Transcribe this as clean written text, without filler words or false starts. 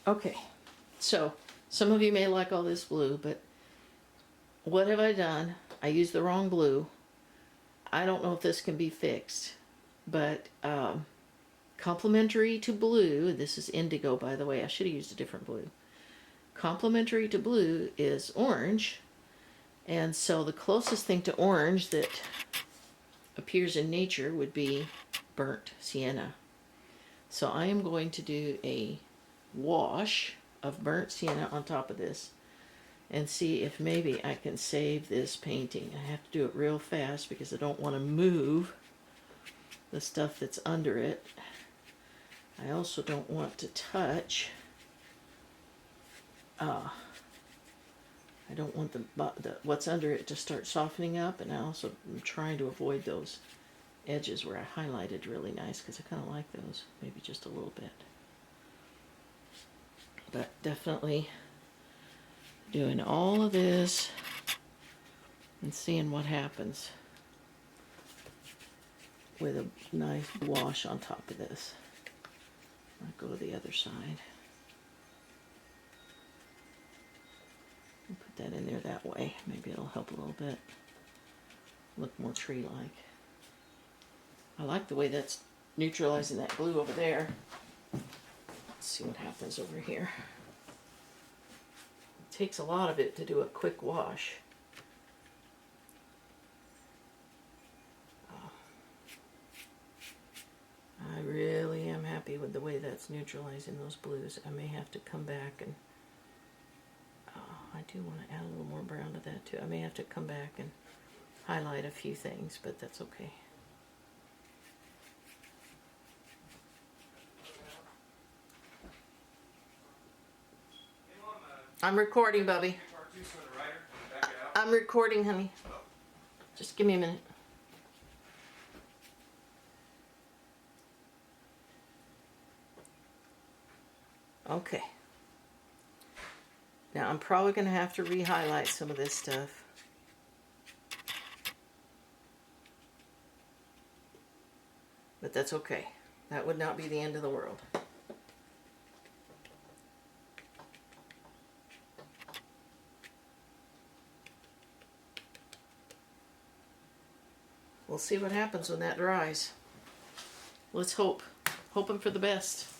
Okay, so some of you may like all this blue, but what have I done? I used the wrong blue. I don't know if this can be fixed, but complementary to blue, this is indigo by the way, I should have used a different blue. Complementary to blue is orange, and so the closest thing to orange that appears in nature would be burnt sienna. So I am going to do a wash of burnt sienna on top of this and see if maybe I can save this painting. I have to do it real fast because I don't want to move the stuff that's under it. I also don't want to touch I don't want the what's under it to start softening up, and I also am trying to avoid those edges where I highlighted really nice because I kind of like those, maybe just a little bit. But definitely doing all of this and seeing what happens with a nice wash on top of this. I'll go to the other side. Put that in there that way. Maybe it'll help a little bit. Look more tree-like. I like the way that's neutralizing that blue over there. Let's see what happens over here. It takes a lot of it to do a quick wash. I really am happy with the way that's neutralizing those blues. I may have to come back and I do want to add a little more brown to that too. I may have to come back and highlight a few things, but that's okay. I'm recording, Bubby. I'm recording, honey. Just give me a minute. Okay. Now I'm probably going to have to re-highlight some of this stuff. But that's okay. That would not be the end of the world. We'll see what happens when that dries. Let's hope. Hoping for the best.